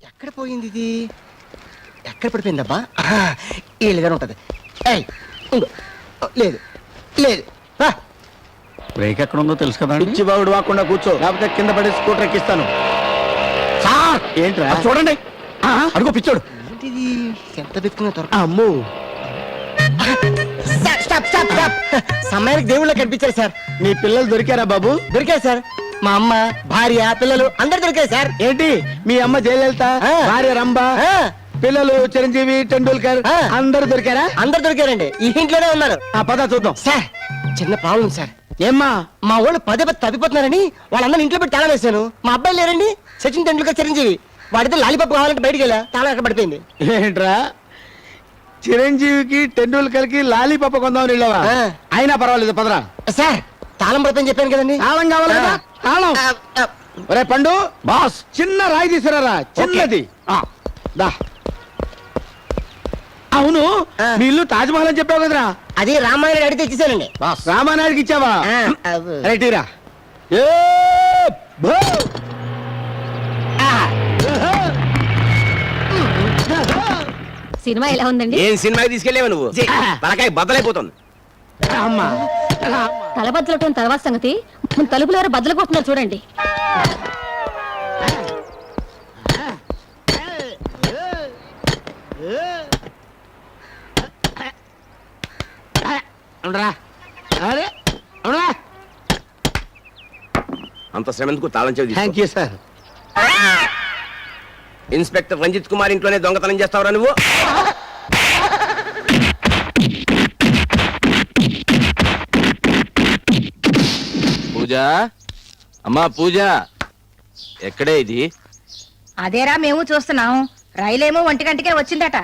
ఎక్కడ పోయింది ఇది? ఎక్కడ పడిపోయిందబ్బా? వీళ్ళుగానే ఉంటది. ఏయ్ ఉండు. లేదు లేదు. బ్రేక్ ఎక్కడ ఉందో తెలుసు కదా. పిచ్చి బాగుడు వాకుండా కూర్చో, లేకపోతే కింద పడి స్కూటర్ ఎక్కిస్తాను. సార్ ఏంట్రా? అది చూడండి, అడుగు పిచ్చోడు. ఏంటిది? ఎంత వెతుకున్నా దొరక. అమ్ము, సమయానికి దేవుళ్ళ కనిపించారు సార్. నీ పిల్లలు దొరికారా బాబు? దొరికారు సార్. మా అమ్మ, భార్య, పిల్లలు అందరు దొరికారు సార్. ఏంటి మీ అమ్మ జయలలిత, భార్య రంభ, పిల్లలు చిరంజీవి, టెండూల్కర్ అందరూ దొరికారా? అందరు దొరికారండి. ఈ ఇంట్లోనే ఉన్నారు. ఆ పద చూద్దాం. సార్ చిన్న ప్రాబ్లం సార్. ఏమ్మా? మా వాళ్ళు పదే తప్పిపోతున్నారని వాళ్ళందరూ ఇంట్లో పెట్టి తాళం వేశాను. మా అబ్బాయి లేరండి, సచిన్ టెండూల్కర్, చిరంజీవి. వాడితే లాలీపాప్ కావాలంటే బయటికి వెళ్ళా, తాళం అక్కడ పడిపోయింది. ఏంట్రా, చిరంజీవికి టెండూల్కర్ కి లాలీపాప కొందామని వెళ్ళావా? అయినా పర్వాలేదు, పదరా. సార్ తాళం పడిపోయింది చెప్పాను కదండి. తాళం కావాలి కదా? తాళం. ఒరే పండు, బాస్ చిన్న రాయి తీసుకురారా, చిన్నది. దా. అవును, మీ ఇల్లు తాజ్మహల్ అని చెప్పావు కదరా? అది రామాయణ అడిగితే ఇచ్చేసానండి. రామానాయుడికి ఇచ్చావా? రైటీరా. సినిమా ఎలా ఉందండి? ఏం సినిమాకి తీసుకెళ్ళేవా నువ్వు? తలకాయ బద్దలైపోతుంది. తల బద్దలటం తర్వాత సంగతి, తలుపులు ఎవరు బద్దలు కొట్టున్నారు చూడండి. అంత శ్రమెందుకు తాళం చెవి తీసుకో. Thank you sir. Inspector Ranjith Kumar ఇంట్లోనే దొంగతనం చేస్తావురా నువ్వు? పూజ, అమ్మా పూజ, ఎక్కడే ఇది? అదేరా మేము చూస్తున్నాం. రైలేమో 1 గంటకే వచ్చిందట.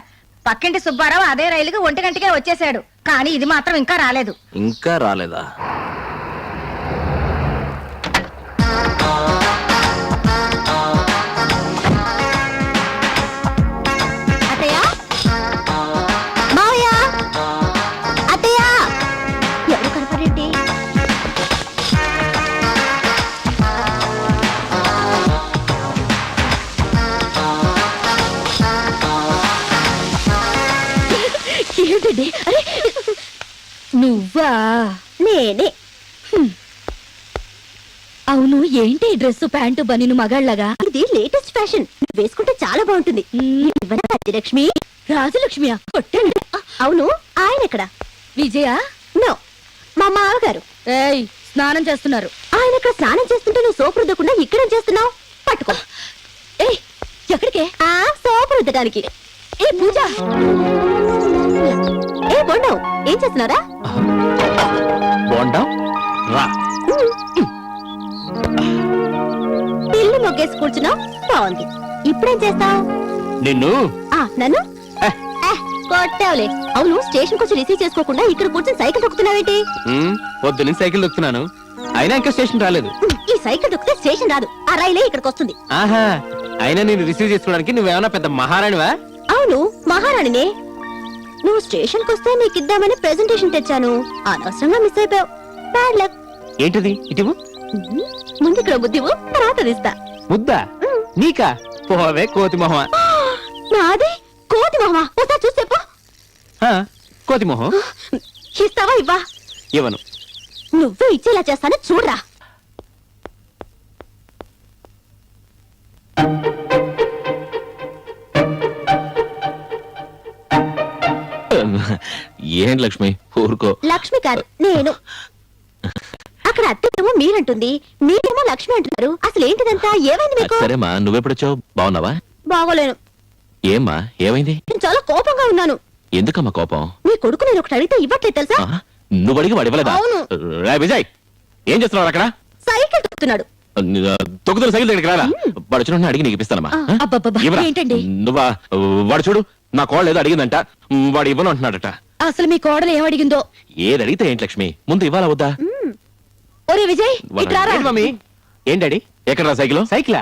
పక్కింటి సుబ్బారావు అదే రైలుకి 1 గంటకే వచ్చేసాడు. కానీ ఇది మాత్రం ఇంకా రాలేదు. ఇంకా రాలేదా? అత్తయ్య, మావయ్య, అత్తయ్య, ఎవరు కనపడేంటి? ఏంటండి? అరే నువ్వా? నేనే. అవును, ఏంటి డ్రెస్, ప్యాంటు, బనీను మగాళ్ళగా? ఇది లేటెస్ట్ ఫ్యాషన్, వేసుకుంటే చాలా బాగుంటుంది. రాజలక్ష్మి. రాజలక్ష్మియా? అవును, ఆయన ఎక్కడ? విజయ? నో, మా మామగారు. ఏయ్, స్నానం చేస్తున్నారు. ఆయన ఇక్కడ స్నానం చేస్తుంటే నువ్వు సోపు రుద్దకుండా ఇక్కడేం చేస్తున్నావు? పట్టుకో. ఏయ్, ఎక్కడికే? సోపు రుద్దడానికి. ఏ పూజ, ఏ బొండం, ఏం చేస్తున్నారా? బోండం రా. పిల్లి మొగ్గేసి కూర్చున్నావు, బాగుంది. ఇప్పుడేం చేస్తావు? నిన్ను నన్ను కొట్టావులే. అవును, స్టేషన్ కొంచెం రిసీవ్ చేసుకోకుండా ఇక్కడ కూర్చొని సైకిల్ తొక్కుతున్నావేంటి? పొద్దున్న సైకిల్ దొక్కుతున్నాను, అయినా ఇంకా స్టేషన్ రాలేదు. ఈ సైకిల్ దొక్కితే స్టేషన్ రాదు, ఆ రైలే ఇక్కడికి వస్తుంది. ఆహా, అయినా నేను రిసీవ్ చేసుకోవడానికి నువ్వేమన్నా పెద్ద మహారాణివా? అవును, మహారాణినే. నువ్వు స్టేషన్ కి వస్తే నీకిద్దామని ప్రెజెంటేషన్ తెచ్చాను, అనవసరంగా మిస్ అయిపోయావు. Bad luck. ఏంటిది? ఇటు ముందు ఇక్కడ బుద్ధివు, తర్వాత ఇస్తా. ముద్దా? నీకా? పోవే కోతి మొహమా. నాది కోతి మొహమా? ఒకసారి చూసి చెప్పు. కోతి మొహం ఇస్తావా? ఇవ్వా? ఇవ్వను. నువ్వే ఇచ్చేలా చేస్తాను, చూడరా. ఏంటి లక్ష్మి, ఊరుకో. లక్ష్మి కాదు, నేను. అక్కడ అత్తేమో మీరంటుంది, మీరేమో లక్ష్మి అంటున్నారు. అసలు ఏంటిదంతా? ఏమైంది మీకు? సరేమా, నువ్వెప్పుడొచ్చావు? బాగున్నావా? బాగోలేను. ఏమ్మా, ఏమైంది? నేను చాలా కోపంగా ఉన్నాను. ఎందుకమ్మా కోపం? మీ కొడుకు నేను ఒకటి అడిగితే ఇవ్వట్లేదు తెలుసా? నువ్వు అడిగి వాడు ఇవ్వలేదా? అవును. విజయ్, ఏం చేస్తున్నావు అక్కడ? సైకిల్ తొక్కుతున్నాడు. తొక్కుతున్న సైకిల్ దగ్గరికి రారా, వాడు వచ్చిన అడిగి నీకు ఇప్పిస్తానమ్మా. ఏంటండి నువ్వా? వాడు చూడు, నా కోడలు ఏదో అడిగిందంట, వాడు ఇవ్వను అంటున్నాడట. అసలు మీ కోడలు ఏమడిగిందో? ఏది అడిగితే ఏంటి లక్ష్మి, ముందు ఇవ్వాలా వద్దా? ఒరే విజయ్, మమ్మీ. ఏంటడి, ఎక్కడ రా సైకిల్? సైకిలా?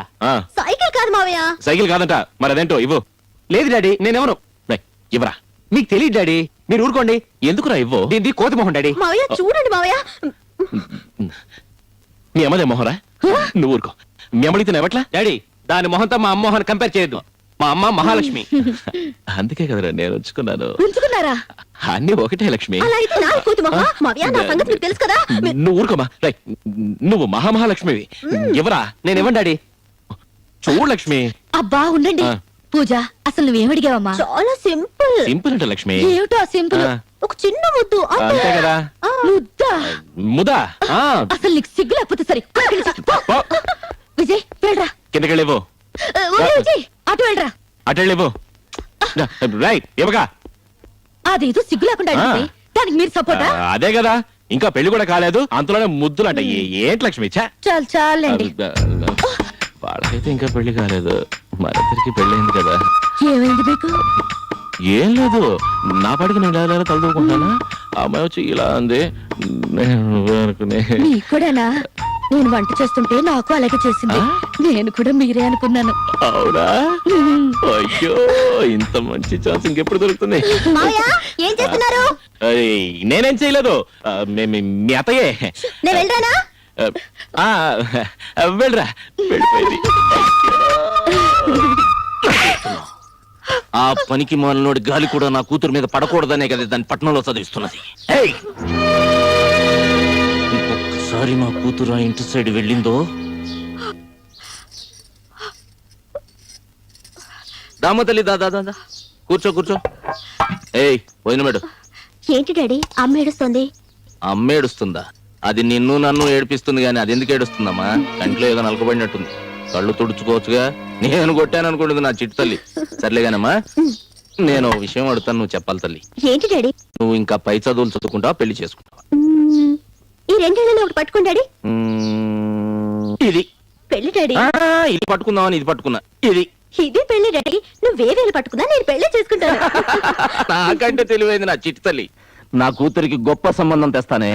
సైకిల్ కాదు మావయ్య. సైకిల్ కాదంట, మరి అదేంటో ఇవ్వు. లేదు డాడీ, నేనెవరు. ఇవ్వరా. మీకు తెలియదు డాడీ, మీరు ఊరుకోండి. ఎందుకురా ఇవ్వు? దీన్ని కోతి మొహం డాడీ. మావయ్య చూడండి మావయ్య. మీ అమ్మదే మొహరా? నువ్వు ఊరుకో. మీ అమ్మడితే ఎవట్లా డాడీ? దాని మొహంతో మా అమ్మోహన్ కంపేర్ చేయొద్దు. మా అమ్మ మహాలక్ష్మి. అందుకే కదరా నేను ఉంచుకున్నాను. ఉంచుకున్నారా? అన్ని ఒకటే లక్ష్మి. అలా అయితే నా కూతురు మావయ్య, నా సంగతి మీకు తెలుసు కదా. నువ్వు ఊరుకోమా. రేయ్, నువ్వు మహామహాలక్ష్మివి. ఎవరా? నేను ఇవ్వండి డాడీ. చూడు లక్ష్మి. అబ్బా ఉండండి. ఆ. పూజ, అసలు నువ్వేమడిగావమ్మా? చాలా సింపుల్. సింపుల్ అంటే లక్ష్మి. ఏమిటో సింపుల్? ఆ. ఒక చిన్న ముద్దు అంతే కదా. ముద్దా? ముదా అసలు నీకు సిగ్గు లేకపోతే సరే. విజయ్ వెళ్ళరా. కిందకి వెళ్ళివ్వు. విజయ్ అటు వెళ్ళరా. అటు వెళ్ళివ్వు. రైట్ ఇవ్వగా. అదేదో సిగ్గు లేకుండా అడిగితే దానికి మీరు సపోర్టా? అదే కదా, ఇంకా పెళ్లి కూడా కాలేదు అంతలోనే ముద్దులు అంటే ఏంటి లక్ష్మి? ఛా! చాలు చాలండి. వాళ్ళకైతే ఇంకా పెళ్లి కాలేదు, మరిద్దరికి పెళ్ళైంది కదా. ఏమైంది మీకు? ఏం లేదు, నా పాటికి నేను ఇలా తలదూకుంటానా, అమ్మాయి వచ్చి ఇలా అంది. నేను అనుకునే మీకు కూడానా? నేను వంట చేస్తుంటే నాకు అలాగే చేసింది. నేను కూడా మీరే అనుకున్నాను. అవునా? అయ్యో, ఇంత మంచి ఛాన్స్ ఇంకెప్పుడు దొరుకుతుంది? ఏం చేస్తున్నారు? నేనేం చేయలేదు, మీ అత్తయ్యే. నేను వెళ్ళరానా? ఆ, వెళ్ళరా. వెళ్ళిపోయింది. ఆ పనికి మాలినోడి గాలి కూడా నా కూతురు మీద పడకూడదనే కదా దాన్ని పట్టణంలో చదివిస్తున్నది. ఇంకొకసారి మా కూతురు ఆ ఇంటి సైడ్ వెళ్ళిందో, దామతల్లి దాదా దాదా కూర్చో కూర్చో. ఏయ్ పోయిన మేడు. ఏంటి డాడీ అమ్మ ఏడుస్తుంది? అమ్మ ఏడుస్తుందా? అది నిన్ను నన్ను ఏడిపిస్తుంది గాని అది ఎందుకు ఏడుస్తుందమ్మా? కంట్లో ఏదో నలకబడినట్టుంది. కళ్ళు తుడుచుకోవచ్చుగా. నేను కొట్టాను అనుకుంటుంది నా చిట్టు తల్లి. సర్లేగానమ్మా, నేను ఓ విషయం అడుగుతాను, నువ్వు చెప్పాలి తల్లి. ఏంటి డాడీ? నువ్వు ఇంకా పై చదువులు చదువుకుంటావా, పెళ్లి చేసుకుంటావా? ఈ రెండేళ్ళలో ఒకటి పట్టుకోండి డాడీ. ఇది పెళ్లి డాడీ. ఇది పట్టుకుందామని ఇది పట్టుకున్నా. ఇది ఇది పెళ్లి డాడీ. నువ్వు వేరేళ్ళు పట్టుకున్నా నేను పెళ్లి చేసుకుంటాను. నాకంటే తెలివైంది నా చిట్టు తల్లి. నా కూతురికి గొప్ప సంబంధం తెస్తానే.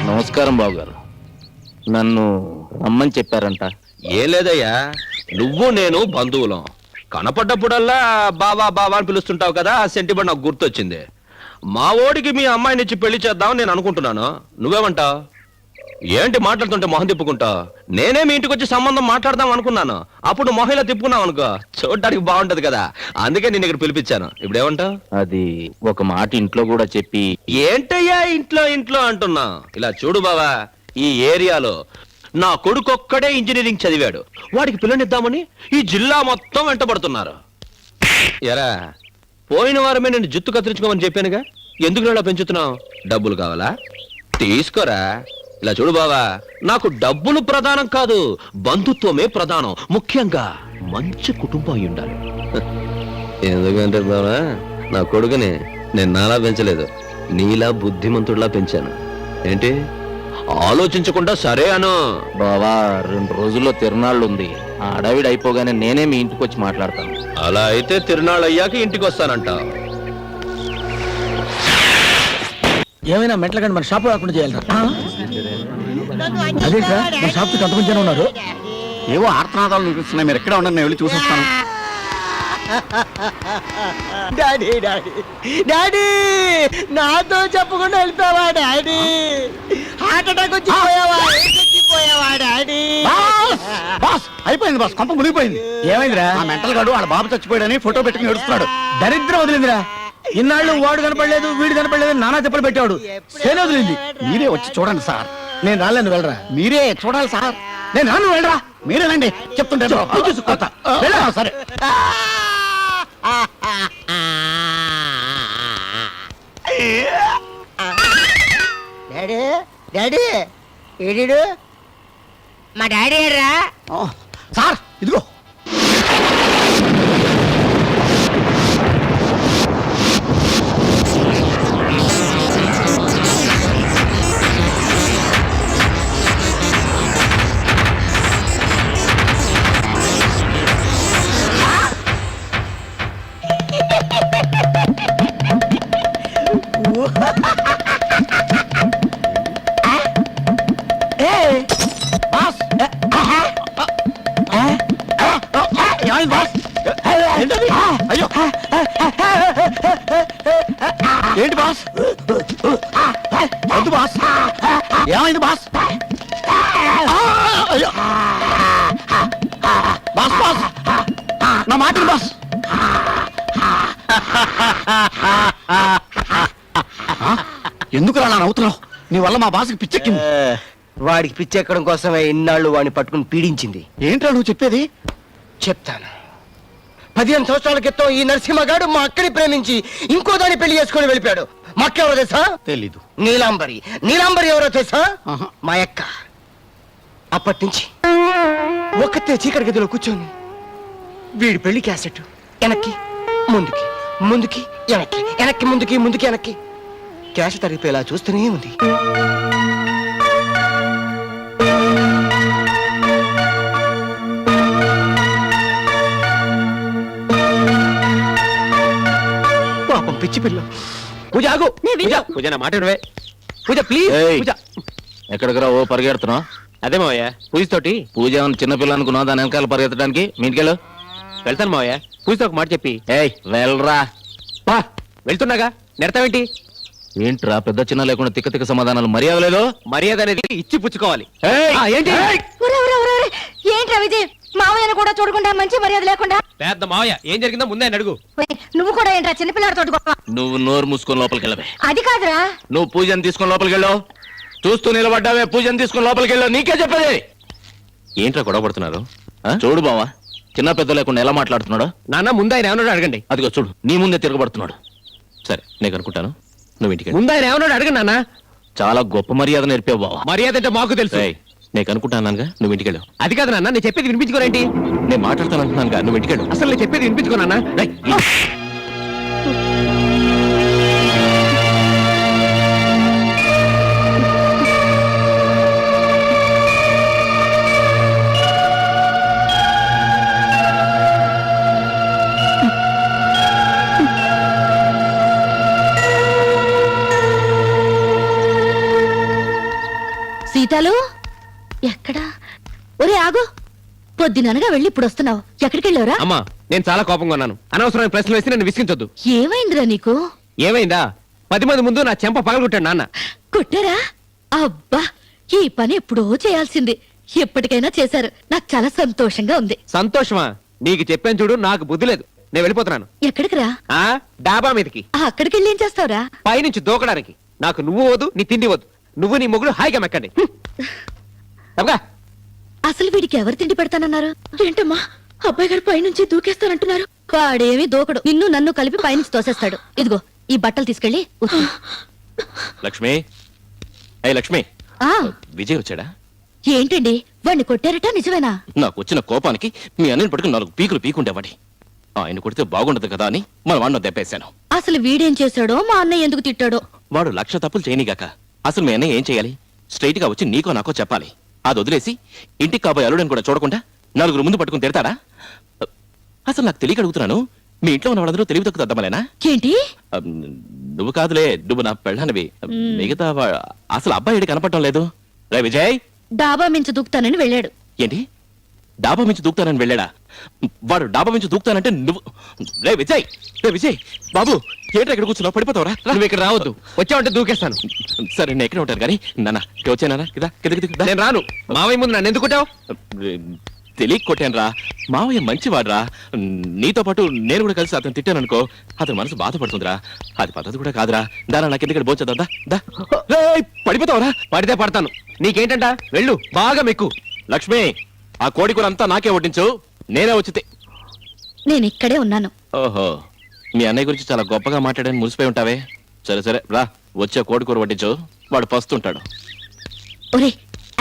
నమస్కారం బాబు గారు, నన్ను రమ్మని చెప్పారంట. ఏం లేదయ్యా, నువ్వు నేను బంధువులం. కనపడ్డప్పుడల్లా బావా బావా అని పిలుస్తుంటావు కదా, ఆ సెంటిమెంట్ నాకు గుర్తొచ్చింది. మా ఓడికి మీ అమ్మాయినిచ్చి పెళ్లి చేద్దామని నేను అనుకుంటున్నాను. నువ్వేమంటావు? ఏంటి మాట్లాడుతుంటే మొహం తిప్పుకుంటావు? నేనే మీ ఇంటికి వచ్చి సంబంధం మాట్లాడదాం అనుకున్నాను. అప్పుడు మొహంలో తిప్పుకున్నావు అనుకో, చూడటానికి బాగుంటది కదా, అందుకే నేను ఇక్కడ పిలిపించాను. ఇప్పుడు ఏమంటావు? అది ఒక మాట ఇంట్లో కూడా చెప్పి. ఏంటయ్యా ఇంట్లో ఇంట్లో అంటున్నా? ఇలా చూడు బావా, ఈ ఏరియాలో నా కొడుకొక్కడే ఇంజనీరింగ్ చదివాడు. వాడికి పిల్లనిద్దామని ఈ జిల్లా మొత్తం వెంటబడుతున్నారు. ఎరా, పోయిన వారమే నేను జుత్తు కత్తిరించుకోమని చెప్పానుగా, ఎందుకు ఇలా పెంచుతున్నావు? డబ్బులు కావాలా? తీసుకోరా. ఇలా చూడు బావా, నాకు డబ్బులు ప్రధానం కాదు, బంధుత్వమే ప్రధానం. ముఖ్యంగా మంచి కుటుంబం అయి ఉండాలి. ఎందుకంటే బావా, నా కొడుకుని నేను నాలా పెంచలేదు, నీలా బుద్ధిమంతుడిలా పెంచాను. ఏంటి ఆలోచించకుండా సరే అను? బావా, 2 రోజుల్లో తిరునాళ్ళు ఉంది. ఆ అడవిడి అయిపోగానే నేనే మీ ఇంటికి వచ్చి మాట్లాడతాను. అలా అయితే తిరునాళ్ళు అయ్యాక ఇంటికి వస్తానంట. ఏమైనా మెట్ల కంటే మన షాపు రాకుండా చేయాలరా? అదేంట్రా, మన షాప్కి కొంతమంది జనం ఉన్నారు. ఏవో ఆర్తనాదాలు వినిపిస్తున్నాయి, మీరు ఎక్కడ ఉండండి, నేను వెళ్ళి చూసొస్తాను. డాడీ డాడీ డాడీ, నాతో చెప్పకుండా వెళ్తావా డాడీ? హార్ట్ అటాక్ వచ్చి పోయావా? పోయావా డాడీ? బాస్ అయిపోయింది బాస్, కొంప మునిగిపోయింది. ఏమైందిరా? ఆ మెంటల్ గాడు వాళ్ళ బాబు చచ్చిపోయాడని ఫోటో పెట్టుకుని ఏడుస్తున్నాడు. దరిద్రం వదిలిందిరా. ఇన్నాళ్ళు వాడు కనపడలేదు వీడు కనపడలేదు నానా చెప్పలు పెట్టాడు. సేన వదిలింది. మీరే వచ్చి చూడండి సార్. నేను రాలేను, వెళ్ళరా. మీరే చూడాలి సార్. నేను రాను, వెళ్ళరా. మీరేనండి చెప్తుంటే చూసుకోతా. సరే. డాడీ డాడీ ఏడీడు? మా డాడీ ఏడ్రా? సార్ ఇదిగో. ఏమైంది బాస్ అయ్యో. బాస్ బాస్ నా మాట విను, బాస్ ఎందుకు రా నవ్వుతున్నావు? నీ వల్ల మా బాస్కి పిచ్చెక్కింది. వాడికి పిచ్చెక్కడం కోసమే ఇన్నాళ్ళు వాడిని పట్టుకుని పీడించింది. ఏంట్రా నువ్వు చెప్పేది? చెప్తాను. 15 సంవత్సరాల క్రితం ఈ నరసింహగాడు మా అక్కని ప్రేమించి ఇంకో దాన్ని పెళ్లి చేసుకుని వెళ్ళిపోయాడు. మా అక్క ఎవరో తెలుసా? తెలీదు. నీలాంబరి. నీలాంబరి ఎవరో తెలుసా? ఆహా. మా అక్క. అప్పటి నుంచి ఒక్కతే చీకటి గదిలో కూర్చొని వీడి పెళ్లి క్యాసెట్ వెనక్కి ముందుకి ముందుకి వెనక్కి వెనక్కి ముందుకి ముందుకి వెనక్కి క్యాసెట్ అరిగిపోయేలా చూస్తూనే ఉంది. పాపం పిచ్చి పిల్ల. పూజ ఆగు. నేను విన్ను. పూజ, పూజ నా మాట వినవే. పూజ ప్లీజ్. ఏయ్. పూజ. ఎక్కడికి రా ఓ పరిగెడుతున్నావు? అదే మావయ్య, పూజతోటి పూజ ఏమన్నా చిన్నపిల్ల అనుకున్నావు దాని వెనకాల పరిగెత్తడానికి? మీ ఇంటికెళ్ళు. వెళ్తాను మావయ్య. పూజతో ఒక మాట చెప్పి ఏయ్ వెళ్ళరా. బా వెళ్తున్నాగా నెడతావేంటి? ఏంట్రా పెద్ద చిన్న లేకుండా తిక్క తిక్క సమాధానాలు? మర్యాద లేదు. మర్యాద అనేది ఇచ్చి పుచ్చుకోవాలి. ఏయ్. ఆ, ఏంటి? ఒరే, ఒరే, ఒరే, ఒరే. ఏంట్రా విజయ్, మామయ్యను కూడా చూడకుండా మంచి మర్యాద లేకుండా? పెద్ద మావయ్య ఏం జరిగిందో ముందే ఆయన అడుగు. ఒరేయ్, నువ్వు కూడా ఏంట్రా చిన్నపిల్లడితో గొడవ? నువ్వు నోరు మూసుకొని లోపలికి వెళ్ళవే. అది కాదురా. నువ్వు పూజను తీసుకొని లోపలికి వెళ్ళు. చూస్తూ నిలబడ్డావే. పూజను తీసుకొని లోపలికి వెళ్ళు. నీకే చెప్పేది. ఏంట్రా గొడవ పడుతున్నారు? చూడు బావా, చిన్న పెద్ద లేకుండా ఎలా మాట్లాడుతున్నాడు. నాన్న ముందు ఆయన ఏమన్నాడు అడగండి. అదిగో చూడు, నీ ముందే తిరగబడుతున్నాడు. సరే నేను అనుకుంటాను, నువ్వు ఇంటికి వెళ్ళు. ముందు ఆయన ఏమన్నాడు అడగండి నాన్న. చాలా గొప్ప మర్యాద నేర్పావు బావా. మర్యాద అంటే మాకు తెలుసు. ఏయ్, నేను అనుకుంటానుగా, నువ్వు ఇంటికి వెళ్ళు. అది కాదు నాన్న, నేను చెప్పేది వినిపించుకోరేంటి? నేను మాట్లాడతాను అంటున్నానుగా, నువ్వు ఇంటికి వెళ్ళు. అసలు నేను చెప్పేది వినిపించుకో నాన్న. రేయ్, సీతాలు ఎక్కడా? ఒరే ఆగు, పొద్దుననగా వెళ్ళి ఇప్పుడు వస్తున్నావు. ఎక్కడికి వెళ్ళావురా? అమ్మా నేను చాలా కోపంగా ఉన్నాను. అనవసరమైన ప్రశ్నలు వేసి నన్ను విసిగించొద్దు. ఏమైందిరా నీకు? ఏమైందా? 10 మంది ముందు నా చెంప పగలగొట్టాడు నాన్న. కొట్టారా? అబ్బా, ఈ పని ఎప్పుడో చేయాల్సింది. ఎప్పటికైనా చేశారు. నాకు చాలా సంతోషంగా ఉంది. సంతోషమా? నీకు చెప్పాను చూడు, నాకు బుద్ధి లేదు. నేను వెళ్ళిపోతున్నాను. ఎక్కడికి రా? ఆ డాబా మీదకి, అక్కడికి వెళ్ళి ఏం చేస్తావురా? పైనుంచి దూకడానికి. నాకు నువ్వు వద్దు, నీ తిండి వద్దు. నువ్వు నీ మొగుడు హాయిగా మెక్కండి. తప్పగా. అసలు వీడికి ఎవరు తిండి పెడతానన్నారు? ఏంటమ్మా, అబ్బాయి గారు పైనుంచి దూకేస్తానంటున్నారు? వాడేమి దూకడు, నిన్ను నన్ను కలిపి పైనుంచి తోసేస్తాడు. ఇదిగో ఈ బట్టలు తీసుకెళ్ళి ఉతుకు. లక్ష్మి. అయ్యి లక్ష్మి, ఆ, విజయ్ వచ్చాడా? ఏంటండి వాడిని కొట్టారట? నిజమేనా? నాకు వచ్చిన కోపానికి మీ అన్నని పట్టుకుని 4 పీకులు పీకుండేవాడి. ఆయన కొడితే బాగుండదు కదా అని మన వాడిని దెబ్బేశాను. అసలు వీడేం చేశాడో, మా అన్నయ్య ఎందుకు తిట్టాడో? వాడు 1,00,000 తప్పులు చేయనిగాక అసలు మీ అన్నయ్య ఏం చేయాలి? స్ట్రైట్ గా వచ్చి నీకో నాకో చెప్పాలి. అది వదిలేసి ఇంటికి కాబోయే అల్లుడని కూడా చూడకుండా 4 ముందు పట్టుకుని తిడతాడా? అసలు నాకు తెలియక అడుగుతున్నాను, మీ ఇంట్లో ఉన్న వాళ్ళందరూ తెలివి తక్కువ దద్దమలేనా? ఏంటి? నువ్వు కాదులే, నువ్వు నా పెళ్ళానివి. మిగతా అసలు అబ్బాయి ఏడి కనపడటం లేదు. రే విజయ్. డాబా మించి దూకుతానని వెళ్ళాడు. ఏంటి? డాబా మించి దూకుతానని వెళ్ళాడా? వాడు డాబా మించి దూకుతానంటే నువ్వు. రే విజయ్, రే విజయ్ బాబు, ఏంటి ఇక్కడ కూర్చున్నావు? పడిపోతావరా? నువ్వు ఇక్కడ రావద్దు, వచ్చావంటే దూకేస్తాను. సరే నేను ఎక్కడ ఉంటాను కానీ నాన్న వచ్చానా? నేను రాను. మావయ్య ముందు నన్ను ఎందుకు కొట్టావు? తెలియక కొట్టాను రా. మావయ్య మంచివాడ్రా. నీతో పాటు నేను కూడా కలిసి అతను తిట్టాను అనుకో, అతని మనసు బాధపడుతుందిరా. అది పద్ధతి కూడా కాదురా. దాని నాకు ఎందుకు బోచదా? పడిపోతావరా? పడితే పడతాను. నీకేంటంట? వెళ్ళు, బాగా మెక్కు. లక్ష్మి, ఆ కోడి కూర అంతా నాకే వడ్డించు, నేనే వచ్చితే. నేను ఇక్కడే ఉన్నాను. ఓహో, మీ అన్నయ్య గురించి చాలా గొప్పగా మాట్లాడని మురిసిపోయి ఉంటావే. సరే సరే రా, వచ్చే కోడి కూర వడ్డించు, వాడు పస్తుంటాడు. ఒరే,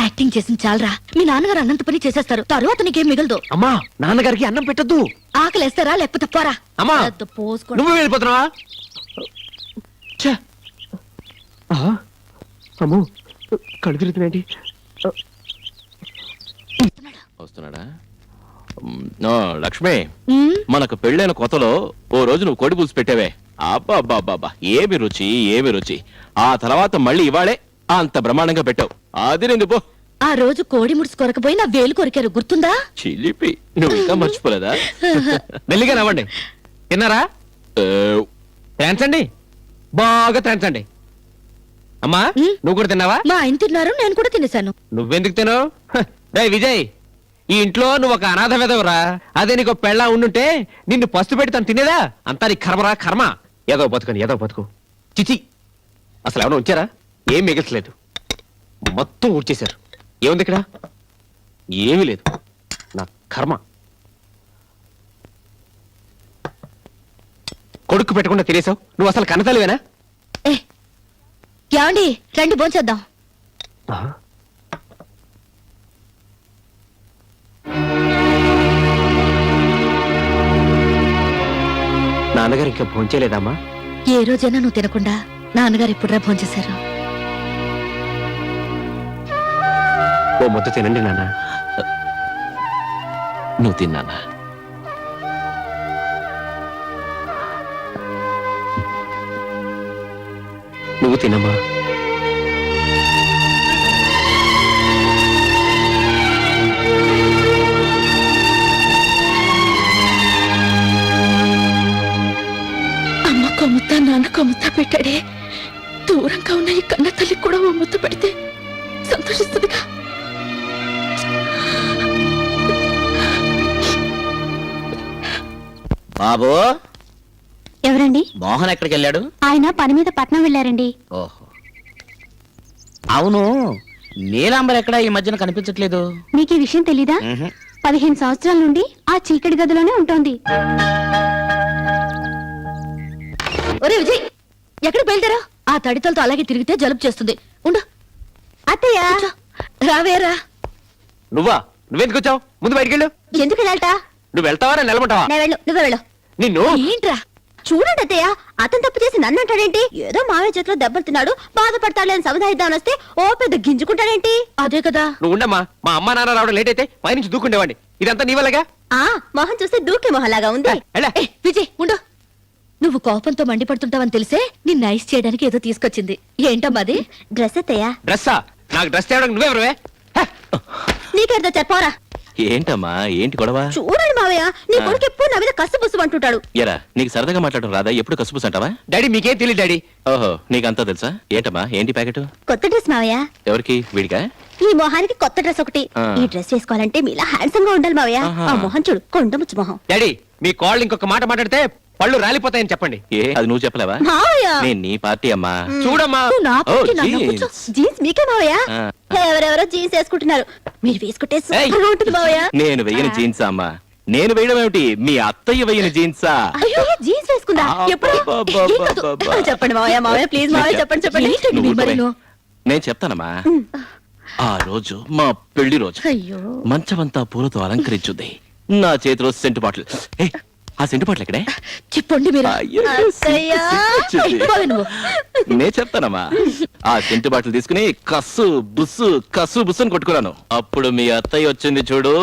యాక్టింగ్ చేసింది చాలరా. మీ నాన్నగారు అన్నంత పని చేసేస్తారు, తరువాత నీకేం మిగలదు. అమ్మా, నాన్నగారికి అన్నం పెట్టద్దు. ఆకలేస్తారా లేకపోతే పోరా. అమ్మా, పెద్ద పోసుకో. నువ్వు వెళ్ళిపోతున్నావా? అమ్మో, కళ్ళు తిరుగుతున్నాయండి. వస్తున్నాడా? నో లక్ష్మి, ఉమ్, మనకు పెళ్ళైన కొత్తలో ఓ రోజు నువ్వు కోడి పులుసు పెట్టావే. అబ్బా, ఏమి రుచి, ఏమి రుచి. ఆ తర్వాత మళ్ళీ ఇవాళే అంత బ్రహ్మాండంగా పెట్టావు. అది నేను పో. ఆ రోజు కోడి ముడుసు కొరకపోయి నా వేలు కొరికారు, గుర్తుందా? చిలిపి, నువ్వు ఇంకా మర్చిపోలేదా? మెల్లిగా నవ్వండి. తిన్నారా? థ్యాంక్స్ అండి, బాగా థ్యాంక్స్ అండి. అమ్మా నువ్వు కూడా తిన్నావా? మా ఆయన తిన్నారు, నేను కూడా తినేశాను. నువ్వెందుకు తినవు? రే విజయ్, ఈ ఇంట్లో నువ్వు ఒక అనాథ విధవరా. అదే నీకు పెళ్ళా ఉండుంటే నిన్ను పస్తు పెట్టి తను తినేదా? అంతా నీ కర్మరా కర్మ. ఏదో బతుకు చిచి. అసలు ఎవరైనా ఉంచారా? ఏం మిగల్చలేదు, మొత్తం ఊడ్చేశారు. ఏముంది ఇక్కడ? ఏమీ లేదు. నా కర్మ. కొడుకు పెట్టకుండా తినేసావు. నువ్వు అసలు కన్నతల్లివేనా? ఏ ఏమండి, రండి భోంచేద్దాం. నాన్నగారు ఇంకా భోంచేయలేదమ్మా? ఏ రోజైనా నువ్వు తినకుండా నాన్నగారు ఎప్పుడురా భోంచేశారు? ఓ ముద్ద తినండి నాన్న. నువ్వు తిన్నానా? నువ్వు తినమ్మా. అమ్మకు ముద్ద, నాన్నకు ముద్ద పెట్టాడే. దూరంగా ఉన్న ఈ కన్న తల్లికి కూడా ఓ ముద్ద పెడితే సంతోషిస్తుందిగా. బాబు, ఎవరండి? మోహన్ ఎక్కడికి వెళ్ళాడు? ఆయన పని మీద పట్నం వెళ్ళారండి. ఓహో, అవును, నీలాంబర్ ఎక్కడ ఈ మధ్యన కనిపించట్లేదు? మీకు ఈ విషయం తెలీదా? 15 సంవత్సరాల నుండి ఆ చీకటి గదిలోనే ఉంటోంది. ఒరే విజయ్, ఎక్కడ బయలుదేరా? ఆ తడితలతో అలాగే తిరిగితే జలుబు చేస్తుంది. ఉండు. అత్తయ్య రావేరా. నువ్వెందుకు వచ్చావు? ముందు బయటికి వెళ్ళు. ఎందుకు వెళ్ళాలట? నువ్వు వెళ్తావా? నేను నిలబడతావా? నువ్వే వెళ్ళు. నిన్ను ఏంట్రా? చూడండి అత్తయ్య, అతను తప్పు చేసి నన్ను అంటాడేంటి? ఏదో మావయ్య చేతిలో దెబ్బలు తిన్నాడు, బాధపడతాడని సముదాయిద్దామని వస్తే ఓ పెద్ద గింజుకుంటాడేంటి? అదే కదా. నువ్వు ఉండమ్మా. మా అమ్మ నాన్న రావడం లేట్ అయితే పైనుంచి దూకుండేవాడిని. ఇదంతా నీ వల్లగా. ఆ మొహం చూస్తే దూకే మొహంలాగా ఉంది. ఎలా? ఏ, విజయ్ ఉండు. నువ్వు కోపంతో మండిపడుతుంటావని తెలిసే నిన్ను ఐస్ చేయడానికి ఏదో తీసుకొచ్చింది. ఏంటమ్మా అది? డ్రెస్ అత్తయ్యా. డ్రెస్సా? నాకు డ్రెస్ తేవడానికి నువ్వెవరువే? నీకేదో చెప్పారా? ఏంటమ్మా, ఏంటి గొడవ? చూడండి మావయ్య, నీ కొడుకు ఎప్పుడు నా మీద కసుబుసు అంటుంటాడు. ఎరా, నీకు సరదాగా మాట్లాడడం రాదా? ఎప్పుడు కసుపుస్ అంటావా? డాడీ మీకేం తెలియదు డాడీ. ఓహో, నీకంతా తెలుసా? ఏంటమ్మా, ఏంటి ప్యాకెట్? కొత్త డ్రెస్ మావయ్య. ఎవరికి? వీడికా? ఈ మొహానికి కొత్త డ్రెస్ ఒకటి. ఆ. ఈ డ్రెస్ వేసుకోవాలంటే మీలా హ్యాండ్సమ్ గా ఉండాలి మావయ్య. ఆహా. ఆ మొహం చూడు, కొండముచ్చు మొహం. డాడీ, మీ కాళ్ళు ఇంకొక మాట మాట్లాడితే పళ్ళు రాలిపోతాయని చెప్పండి. ఏ, అది నువ్వు చెప్పలేవా? మావయ్య, నేను నీ పార్టీ అమ్మా. చూడమ్మా. నువ్వు నా ఓ, పక్కకి నన్ను జీన్స్. కూర్చో. జీన్స్ మీకే మావయ్య. ఆ. ఎవరెవరో జీన్స్ వేసుకుంటున్నారు, మీరు వేసుకుంటే ఏయ్. సూపర్గా ఉంటుంది మావయ్య. నేను వెయ్యని జీన్సా అమ్మా? నేను వేయడం ఏమిటి? మీ అత్తయ్య వెయ్యని జీన్సా? అయ్యో, జీన్స్ వేసుకుందా? ఎప్పుడు? ఏం కాదు. చెప్పండి మావయ్య, మావయ్య ప్లీజ్ మావయ్య చెప్పండి. నువ్వు మీరు ఊరుకోవే. మరీను. నేను చెప్తానమ్మా. ఆ రోజు మా పెళ్లి రోజు అయ్యో, మంచమంతా పూలతో అలంకరించుంది. నా చేతిలో సెంటు బాటిల్. ఏ, ఆ సెంటు బాటిల్ ఎక్కడే? చెప్పండి మీరు. అయ్యో, అత్తయ్య. సిగ్గు. పోవే నువ్వు. నే చెప్తానమ్మా. ఆ సెంటు బాటిల్ తీసుకుని కస్సు బుస్సు అని కొట్టుకున్నాను. అప్పుడు మీ అత్తయ్య వచ్చింది చూడు.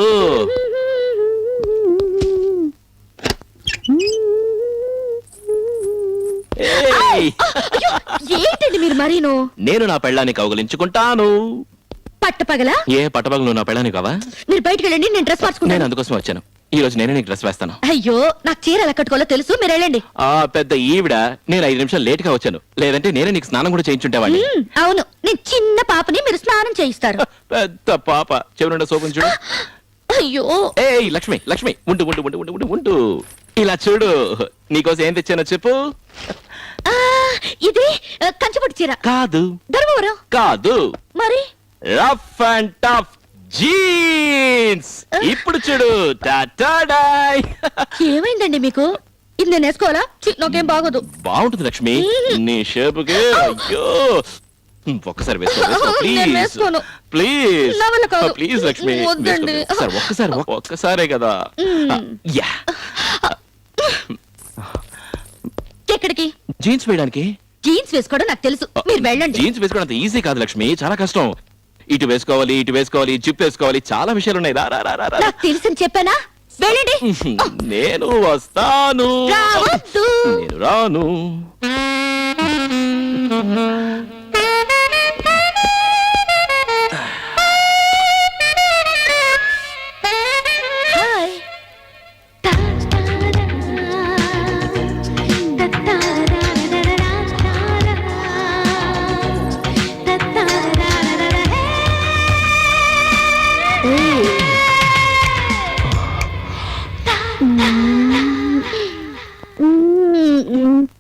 ఏయ్! అయ్యో, ఏంటండి మీరు మరీను? నేను నా పెళ్ళాన్ని కౌగలించుకుంటాను. పట్టపగలా? ఏ పట్టబాగు నువ్వు నా పెళ్ళాన్ని కావా? మీరు బయటికి వెళ్ళండి, నేను డ్రెస్ నేను మార్చుకుంటాను. అందుకోసం వచ్చాను. ఈ రోజు నేనే నీకు డ్రెస్ వేస్తాను. అయ్యో, నాకు చీర ఎలా కట్టుకోవాలో తెలుసు, మీరు వెళ్ళండి. ఆ పెద్ద ఈవిడ నేను 5 నిమిషాలు లేట్ గా వచ్చాను. లేదంటే నేనే నీకు స్నానం కూడా చేయించుంటేవాడిని. అవును, నేను చిన్న పాపని మీరు స్నానం చేయిస్తారు. పెద్ద పాప చెవినుండ సోపుని చూడు. అయ్యో, ఏయ్ లక్ష్మి, లక్ష్మి ఉండు ఉండు ఉండు ఉండు ఉండు ఉండు. ఇలా చూడు, నీకోసం ఏం తెచ్చానో చెప్పు. ఆ, ఇది కంచిపట్టు చీర కాదు ధర్మవరం. కాదు, మరి రఫ్ అండ్ టఫ్ జీన్స్. ఇప్పుడు చూడు. టాటాడాయ్. ఏమైందండి మీకు? ఇది నేను వేసుకోవాలా? ఛీ, నాకేం బాగోదు. బాగుంటుంది లక్ష్మి నీ షేపుకి. అయ్యో, ఒక్కసారి వేసుకో నేను ప్లీజ్ వేసుకోను. ప్లీజ్ నా వల్ల కాదు. ప్లీజ్ లక్ష్మి వద్దండి. వేసుకో. ఒక్కసారి ఒక్కసారే కదా. యా, ఎక్కడికి? జీన్స్ వేయడానికి. జీన్స్ వేసుకోవడం నాకు తెలుసు, మీరు వెళ్ళండి. జీన్స్ వేసుకోవడం అంత ఈజీ కాదు లక్ష్మి, చాలా కష్టం. ఇటు వేసుకోవాలి, ఇటు వేసుకోవాలి, జిప్ వేసుకోవాలి, చాలా విషయాలు ఉన్నాయి. రా రా రా రా రా. నాకు తెలుసని చెప్పానా? వెళ్ళండి. నేను వస్తాను. రావద్దు. నేను రాను.